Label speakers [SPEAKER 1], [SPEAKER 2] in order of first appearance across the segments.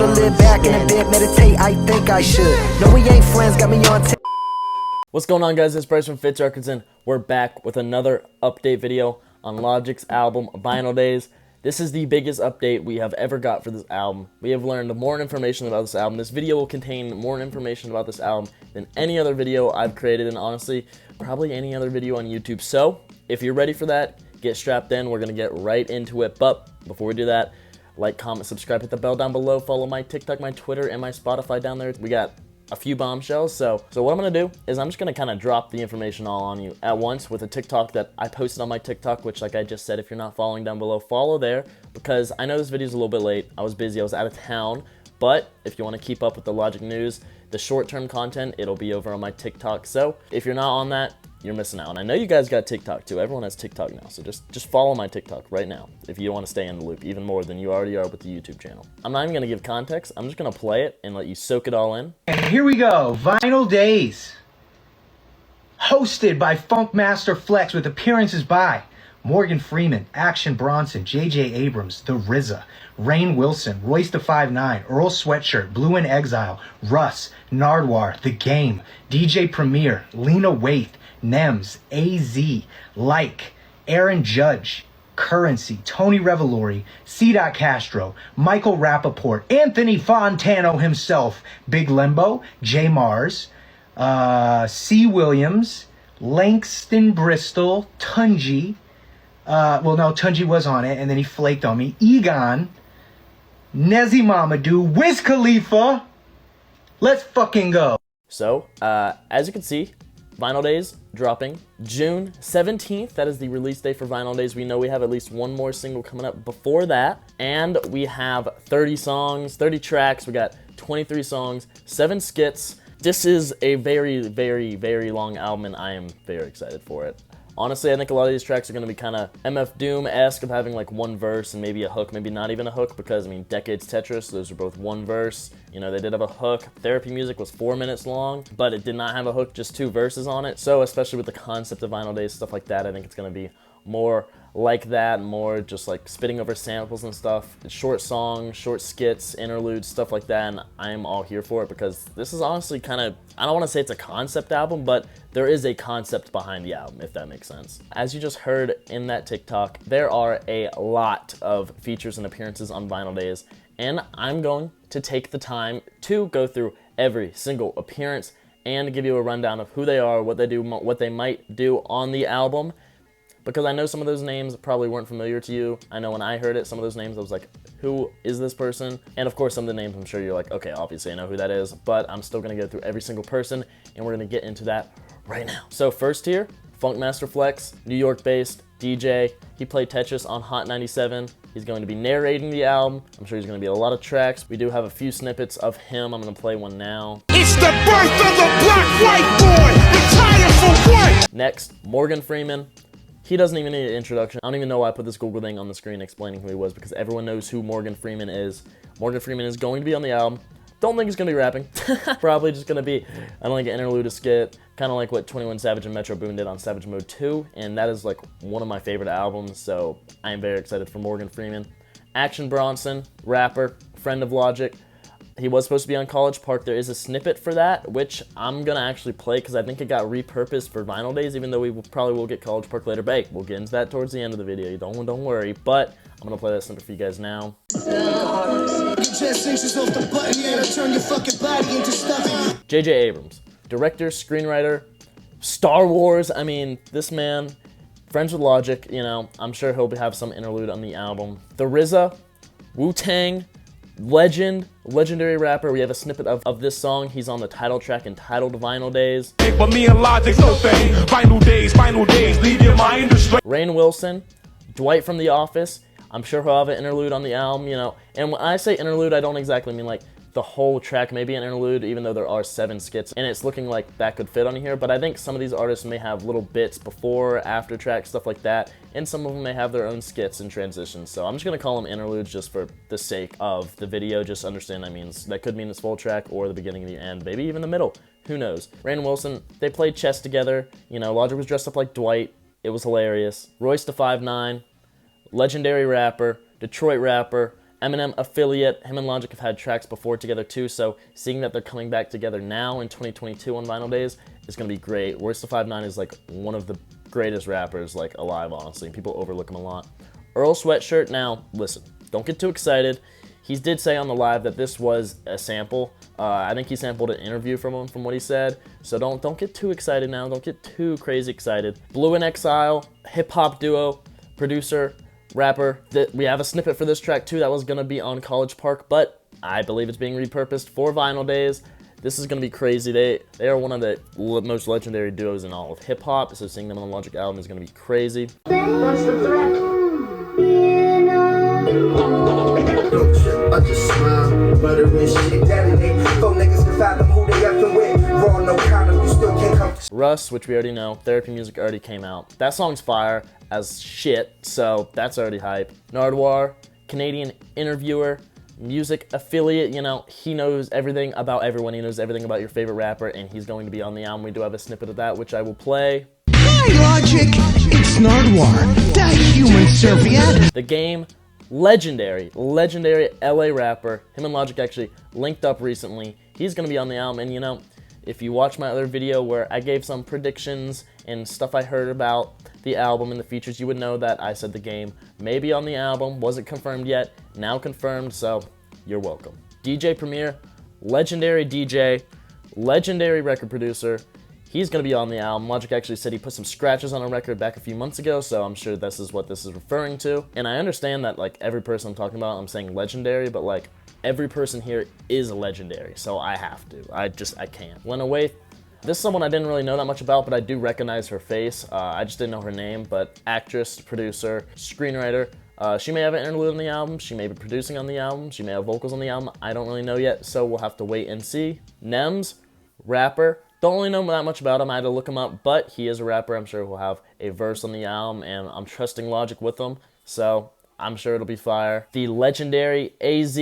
[SPEAKER 1] to live back in a bit, meditate, I think I should. No, we ain't friends, got me on
[SPEAKER 2] What's going on, guys? It's Bryce from Fitz Records, and we're back with another update video on Logic's album, Vinyl Days. This is the biggest update we have ever got for this album. We have learned more information about this album. This video will contain more information about this album than any other video I've created, and honestly, probably any other video on YouTube. So, if you're ready for that, get strapped in. We're going to get right into it. But before we do that, like, comment, subscribe, hit the bell down below, follow my TikTok, my Twitter, and my Spotify down there. We got a few bombshells. So what I'm going to do is I'm just going to kind of drop the information all on you at once with a TikTok that I posted on my TikTok, which, like I just said, if you're not following down below, follow there, because I know this video is a little bit late. I was busy. I was out of town. But if you want to keep up with the Logic news, the short-term content, it'll be over on my TikTok. So if you're not on that, you're missing out. And I know you guys got TikTok too. Everyone has TikTok now. So just follow my TikTok right now if you want to stay in the loop even more than you already are with the YouTube channel. I'm not even going to give context. I'm just going to play it and let you soak it all in.
[SPEAKER 3] And here we go. Vinyl Days. Hosted by Funkmaster Flex with appearances by Morgan Freeman, Action Bronson, J.J. Abrams, The RZA, Rainn Wilson, Royce da 5'9", Earl Sweatshirt, Blue in Exile, Russ, Nardwuar, The Game, DJ Premier, Lena Waithe, Nems, AZ, Like, Aaron Judge, Currency, Tony Revolori, C. Castro, Michael Rappaport, Anthony Fontano himself, Big Lembo, J. Mars, C. Williams, Langston Bristol, Tunji, well, no, Tunji was on it, and then he flaked on me. Egon, Nezi Mamadou, Wiz Khalifa. Let's fucking go.
[SPEAKER 2] So, as you can see, Vinyl Days dropping June 17th. That is the release date for Vinyl Days. We know we have at least one more single coming up before that. And we have 30 songs, 30 tracks. We got 23 songs, 7 skits. This is a very, very, very long album, and I am very excited for it. Honestly, I think a lot of these tracks are going to be kind of MF Doom-esque of having like one verse and maybe a hook, maybe not even a hook, because, I mean, Decades Tetris, those are both one verse. You know, they did have a hook. Therapy Music was 4 minutes long, but it did not have a hook, just 2 verses on it. So, especially with the concept of Vinyl Days, stuff like that, I think it's going to be more like that, more just like spitting over samples and stuff. It's short songs, short skits, interludes, stuff like that, and I'm all here for it because this is honestly kind of, I don't want to say it's a concept album, but there is a concept behind the album, if that makes sense. As you just heard in that TikTok, there are a lot of features and appearances on Vinyl Days, and I'm going to take the time to go through every single appearance and give you a rundown of who they are, what they do, what they might do on the album, because I know some of those names probably weren't familiar to you. I know when I heard it, some of those names, I was like, who is this person? And of course, some of the names, I'm sure you're like, okay, obviously I know who that is, but I'm still gonna go through every single person, and we're gonna get into that right now. So first here, Funkmaster Flex, New York-based DJ. He played Tetris on Hot 97. He's going to be narrating the album. I'm sure he's gonna be a lot of tracks. We do have a few snippets of him. I'm gonna play one now.
[SPEAKER 4] It's the birth of the black white boy, retired for what?
[SPEAKER 2] Next, Morgan Freeman. He doesn't even need an introduction. I don't even know why I put this Google thing on the screen explaining who he was, because everyone knows who Morgan Freeman is. Morgan Freeman is going to be on the album. Don't think he's going to be rapping. Probably just going to be, I don't think, an interlude, a skit, kind of like what 21 Savage and Metro Boomin did on Savage Mode 2, and that is like one of my favorite albums, so I am very excited for Morgan Freeman. Action Bronson, rapper, friend of Logic. He was supposed to be on College Park. There is a snippet for that, which I'm going to actually play because I think it got repurposed for Vinyl Days, even though we probably will get College Park later. But hey, we'll get into that towards the end of the video. Don't worry. But I'm going to play that snippet for you guys now. J.J. Abrams, director, screenwriter, Star Wars. I mean, this man, friends with Logic, you know, I'm sure he'll have some interlude on the album. The RZA, Wu-Tang, legendary rapper. We have a snippet of this song. He's on the title track entitled Vinyl Days.
[SPEAKER 4] But me and Logic, no thing. Vinyl days, leave your mind astray.
[SPEAKER 2] Rainn Wilson, Dwight from The Office. I'm sure he'll have an interlude on the album, you know. And when I say interlude, I don't exactly mean like the whole track may be an interlude, even though there are 7 skits, and it's looking like that could fit on here, but I think some of these artists may have little bits before, after tracks, stuff like that, and some of them may have their own skits and transitions, so I'm just going to call them interludes just for the sake of the video. Just understand that could mean it's full track or the beginning and the end, maybe even the middle, who knows. Rainn Wilson, they played chess together, you know, Logic was dressed up like Dwight, it was hilarious. Royce da 5'9", legendary rapper, Detroit rapper, Eminem affiliate. Him and Logic have had tracks before together too, so seeing that they're coming back together now in 2022 on Vinyl Days is gonna be great. Royce the 5'9" is like one of the greatest rappers like alive, honestly. People overlook him a lot. Earl Sweatshirt, now listen, don't get too excited. He did say on the live that this was a sample. I think he sampled an interview from him, from what he said. So don't get too excited now. Don't get too crazy excited. Blue in Exile, hip hop duo, producer, rapper. We have a snippet for this track too that was gonna be on College Park, but I believe it's being repurposed for Vinyl Days. This is gonna be crazy. They are one of the most legendary duos in all of hip hop. So seeing them on the Logic album is gonna be crazy.
[SPEAKER 5] What's the threat? I just smile, buttering shit, detonate. Four niggas can fathom who they effing with. Raw, no condom, you still can't come.
[SPEAKER 2] Russ, which we already know. Therapy Music already came out. That song's fire as shit, so that's already hype. Nardwuar, Canadian interviewer, music affiliate, you know, he knows everything about everyone. He knows everything about your favorite rapper, and he's going to be on the album. We do have a snippet of that, which I will play.
[SPEAKER 6] Hi, Logic! It's Nardwuar, that human serviette!
[SPEAKER 2] The Game, legendary LA rapper. Him and Logic actually linked up recently. He's gonna be on the album, and you know, if you watch my other video where I gave some predictions and stuff I heard about the album and the features, you would know that I said The Game may be on the album. Wasn't confirmed yet, now confirmed, so you're welcome. DJ Premier, legendary DJ, legendary record producer. He's going to be on the album. Logic actually said he put some scratches on a record back a few months ago, so I'm sure this is what this is referring to. And I understand that, like, every person I'm talking about, I'm saying legendary, but, like, every person here is legendary, so I have to. I can't. Lena Waithe, this is someone I didn't really know that much about, but I do recognize her face. I just didn't know her name, but actress, producer, screenwriter. She may have an interlude on the album. She may be producing on the album. She may have vocals on the album. I don't really know yet, so we'll have to wait and see. Nems, rapper. Don't really know that much about him. I had to look him up, but he is a rapper. I'm sure he'll have a verse on the album, and I'm trusting Logic with him, so I'm sure it'll be fire. The legendary AZ,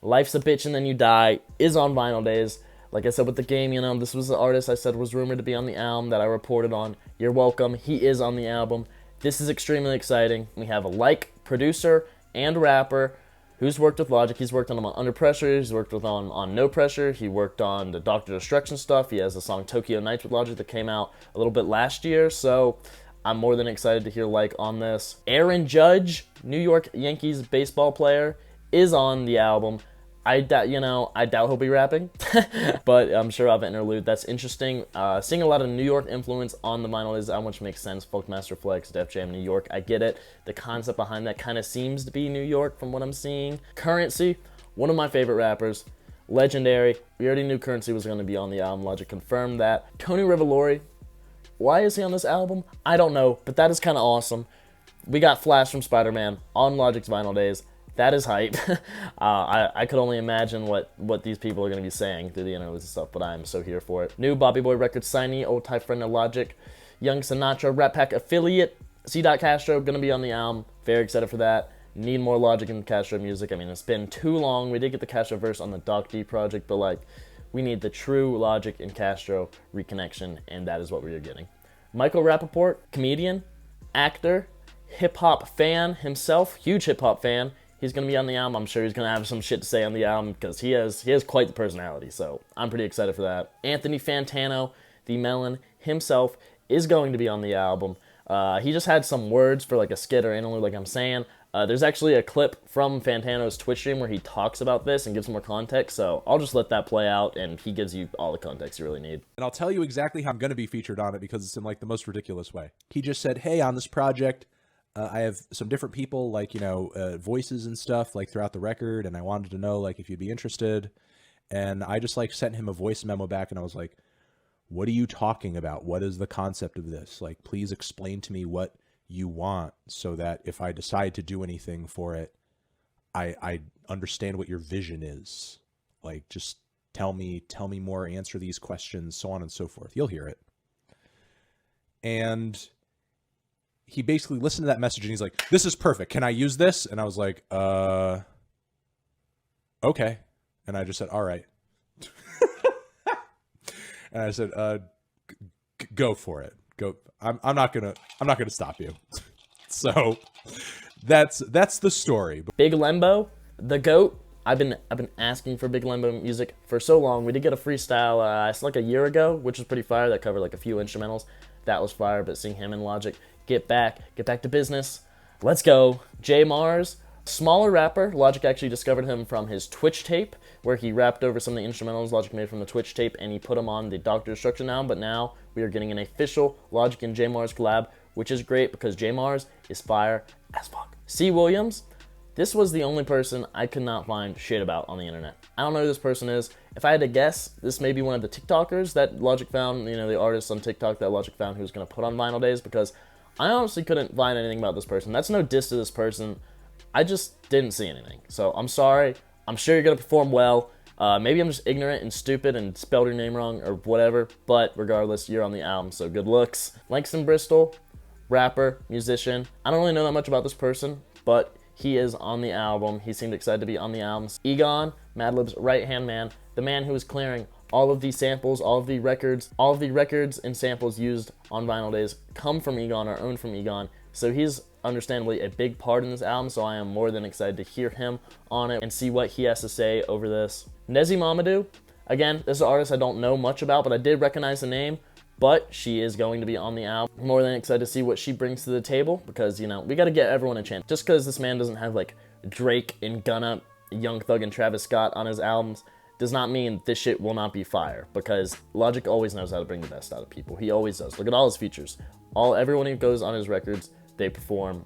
[SPEAKER 2] Life's a Bitch and Then You Die, is on Vinyl Days. Like I said with The Game, you know, this was the artist I said was rumored to be on the album that I reported on. You're welcome. He is on the album. This is extremely exciting. We have a producer and rapper who's worked with Logic. He's worked on Under Pressure. He's worked with on No Pressure. He worked on the Dr. Destruction stuff. He has a song Tokyo Nights with Logic that came out a little bit last year. So I'm more than excited to hear on this. Aaron Judge, New York Yankees baseball player, is on the album. I doubt he'll be rapping, but I'm sure I'll have an interlude. That's interesting. Seeing a lot of New York influence on the Vinyl Days album, which makes sense. Folkmaster Flex, Def Jam, New York. I get it. The concept behind that kind of seems to be New York from what I'm seeing. Currency, one of my favorite rappers, legendary. We already knew Currency was going to be on the album. Logic confirmed that. Tony Revolori, why is he on this album? I don't know, but that is kind of awesome. We got Flash from Spider-Man on Logic's Vinyl Days. That is hype. I could only imagine what these people are going to be saying through the interludes and stuff, but I'm so here for it. New Bobby Boy Records signee, old Ty friend of Logic, Young Sinatra, Rat Pack affiliate, C. Castro, going to be on the album. Very excited for that. Need more Logic and Castro music. I mean, it's been too long. We did get the Castro verse on the Doc D project, but, like, we need the true Logic and Castro reconnection, and that is what we are getting. Michael Rappaport, comedian, actor, hip-hop fan himself, huge hip-hop fan. He's going to be on the album. I'm sure he's going to have some shit to say on the album because he has quite the personality, so I'm pretty excited for that. Anthony Fantano, the Melon himself, is going to be on the album. He just had some words for like a skit or interlude, like I'm saying. There's actually a clip from Fantano's Twitch stream where he talks about this and gives more context, so I'll just let that play out, and he gives you all the context you really need.
[SPEAKER 7] And I'll tell you exactly how I'm going to be featured on it because it's in like the most ridiculous way. He just said, hey, on this project, I have some different people, like, voices and stuff, like, throughout the record, and I wanted to know, like, if you'd be interested. And I just, like, sent him a voice memo back, and I was like, what are you talking about? What is the concept of this? Like, please explain to me what you want so that if I decide to do anything for it, I understand what your vision is. Like, just tell me more, answer these questions, so on and so forth. You'll hear it. And he basically listened to that message and he's like, this is perfect. Can I use this? And I was like, okay. And I just said, all right. And I said, go for it. Go. I'm not gonna stop you. So that's the story.
[SPEAKER 2] Big Lembo, the GOAT. I've been asking for Big Lembo music for so long. We did get a freestyle, it's like a year ago, which was pretty fire. That covered like a few instrumentals. That was fire. But seeing him and Logic get back to business. Let's go. J Mars, smaller rapper. Logic actually discovered him from his Twitch tape, where he rapped over some of the instrumentals Logic made from the Twitch tape, and he put them on the Dr. Destruction album. But now we are getting an official Logic and J Mars collab, which is great because J Mars is fire as fuck. C. Williams. This was the only person I could not find shit about on the internet. I don't know who this person is. If I had to guess, this may be one of the TikTokers that Logic found, you know, the artists on TikTok that Logic found who was going to put on Vinyl Days, because I honestly couldn't find anything about this person. That's no diss to this person. I just didn't see anything. So I'm sorry. I'm sure you're going to perform well. Maybe I'm just ignorant and stupid and spelled your name wrong or whatever, but regardless, you're on the album, so good looks. Langston Bristol, rapper, musician. I don't really know that much about this person, but he is on the album. He seemed excited to be on the album. Egon, Madlib's right-hand man, the man who is clearing all of these samples, all of the records and samples used on Vinyl Days come from Egon, or owned from Egon. So he's understandably a big part in this album, so I am more than excited to hear him on it and see what he has to say over this. Nezi Mamadou, again, this is an artist I don't know much about, but I did recognize the name. But she is going to be on the album. More than excited to see what she brings to the table, because, you know, we got to get everyone a chance. Just because this man doesn't have, like, Drake and Gunna, Young Thug and Travis Scott on his albums does not mean this shit will not be fire, because Logic always knows how to bring the best out of people. He always does. Look at all his features. Everyone who goes on his records, they perform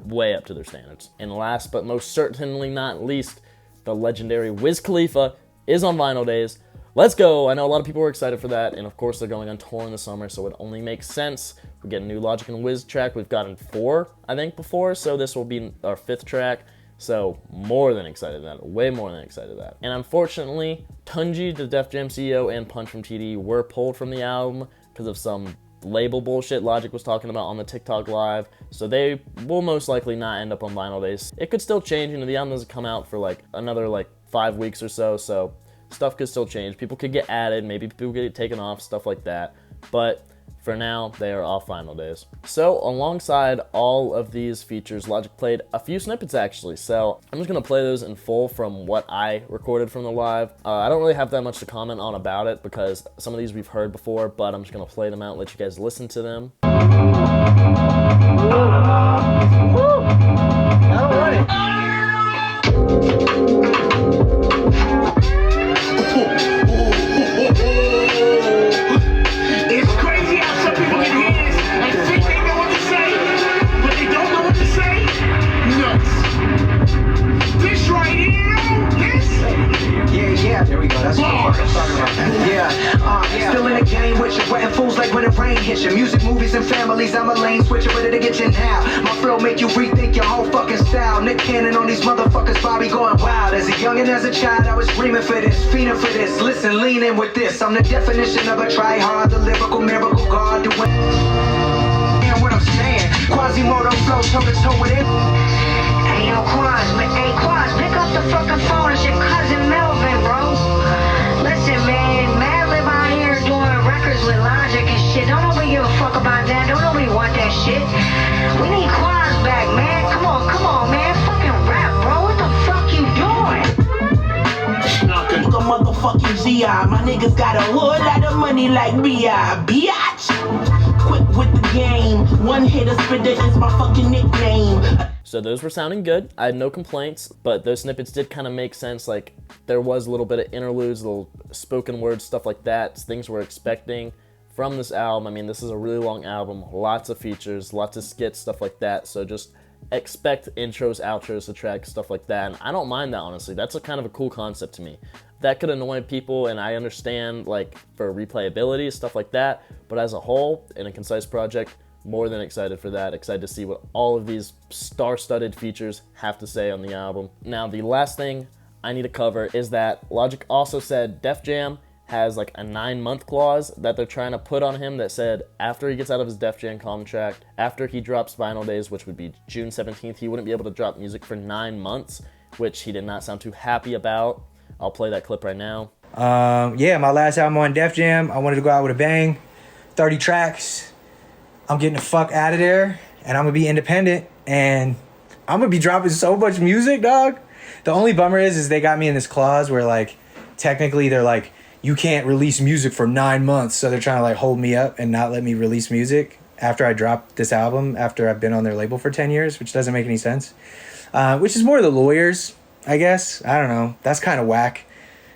[SPEAKER 2] way up to their standards. And last but most certainly not least, the legendary Wiz Khalifa is on Vinyl Days. Let's go. I know a lot of people were excited for that, and of course they're going on tour in the summer, so it only makes sense. We get a new Logic and Wiz track. We've gotten 4, I think, before, so this will be our 5th track. So more than excited to that, way more than excited to that. And unfortunately, Tunji, the Def Jam CEO, and Punch from TD were pulled from the album because of some label bullshit Logic was talking about on the TikTok live, so they will most likely not end up on Vinyl Days. It could still change, you know, the album doesn't come out for like another like 5 weeks or so, so stuff could still change. People could get added, maybe people get taken off, stuff like that. But for now, they are off Vinyl Days. So alongside all of these features, Logic played a few snippets actually. So I'm just gonna play those in full from what I recorded from the live. I don't really have that much to comment on about it because some of these we've heard before, but I'm just gonna play them out, let you guys listen to them.
[SPEAKER 4] It's crazy how some people can hear this and think they know what to say, but they don't know what to say. Nuts. This right here, this.
[SPEAKER 5] Yeah, there we go. That's what I'm talking about. Still in the game with you, wetting fools like when the rain hits you. Music, movies, and families, I'm a lane switcher, ready to get you now. My flow make you rethink your whole fucking style. Nick Cannon on these motherfuckers, Bobby going wild. As a youngin', as a child, I was dreaming for this, fiending for this. Listen, lean in with this. I'm the definition of a try-hard, the lyrical miracle god doing. Hear what I'm saying? Quasimodo flow toe-to-toe with it.
[SPEAKER 8] Hey, yo, Quaz, pick up the fucking phone. It's your cousin Melvin, bro. Listen, man, Madlib out here doing records with Logic and shit. Don't nobody give a fuck about that. Don't nobody want that shit. We need Quaz back, man. Come on, man. Fucking rap, bro. What the fuck you doing?
[SPEAKER 9] Look a motherfucking GI. My niggas got a whole lot of money like B.I. Biatch. Quick with the game. One hitter spitter is my fucking nickname.
[SPEAKER 2] So those were sounding good. I had no complaints, but those snippets did kind of make sense. Like, there was a little bit of interludes, little spoken words, stuff like that. Things we're expecting from this album. I mean, this is a really long album, lots of features, lots of skits, stuff like that. So just expect intros, outros to tracks, stuff like that. And I don't mind that, honestly. That's a kind of a cool concept to me. That could annoy people, and I understand, like, for replayability, stuff like that. But as a whole, in a concise project, more than excited for that. Excited to see what all of these star-studded features have to say on the album. Now, the last thing I need to cover is that Logic also said Def Jam has like a 9-month clause that they're trying to put on him that said after he gets out of his Def Jam contract, after he drops Vinyl Days, which would be June 17th, he wouldn't be able to drop music for 9 months, which he did not sound too happy about. I'll play that clip right now.
[SPEAKER 3] Yeah, my last album on Def Jam, I wanted to go out with a bang. 30 tracks. I'm getting the fuck out of there, and I'm gonna be independent, and I'm gonna be dropping so much music, dog. The only bummer is they got me in this clause where like technically they're like, you can't release music for 9 months, so they're trying to like hold me up and not let me release music after I drop this album after I've been on their label for 10 years, which doesn't make any sense. Which is more the lawyers, I guess. I don't know. That's kind of whack.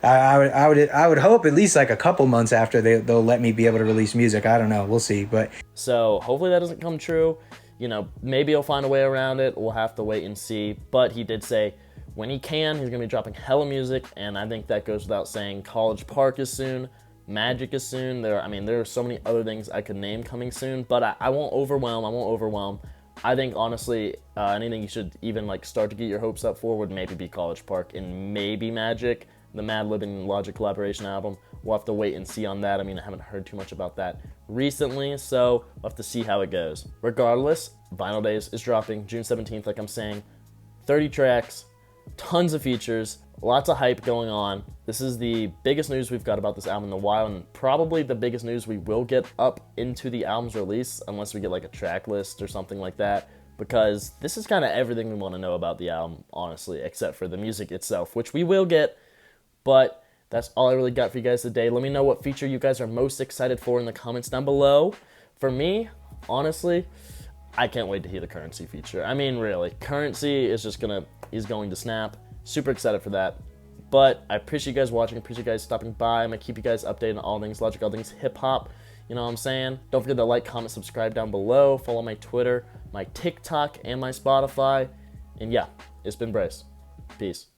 [SPEAKER 3] I would hope at least like a couple months after they'll let me be able to release music. I don't know. We'll see. But
[SPEAKER 2] so hopefully that doesn't come true. You know, maybe he'll find a way around it. We'll have to wait and see. But he did say when he can, he's going to be dropping hella music. And I think that goes without saying. College Park is soon. Magic is soon. There are so many other things I could name coming soon. But I won't overwhelm. I think, honestly, anything you should even like start to get your hopes up for would maybe be College Park and maybe Magic, the Madlib and Logic collaboration album. We'll have to wait and see on that. I mean, I haven't heard too much about that recently, so we'll have to see how it goes. Regardless, Vinyl Days is dropping June 17th, like I'm saying. 30 tracks, tons of features, lots of hype going on. This is the biggest news we've got about this album in a while, and probably the biggest news we will get up into the album's release, unless we get like a track list or something like that, because this is kind of everything we want to know about the album, honestly, except for the music itself, which we will get. But that's all I really got for you guys today. Let me know what feature you guys are most excited for in the comments down below. For me, honestly, I can't wait to hear the Currency feature. I mean, really, Currency is going to snap. Super excited for that. But I appreciate you guys watching. Appreciate you guys stopping by. I'm going to keep you guys updated on all things Logic, all things hip-hop. You know what I'm saying? Don't forget to like, comment, subscribe down below. Follow my Twitter, my TikTok, and my Spotify. And yeah, it's been Brace. Peace.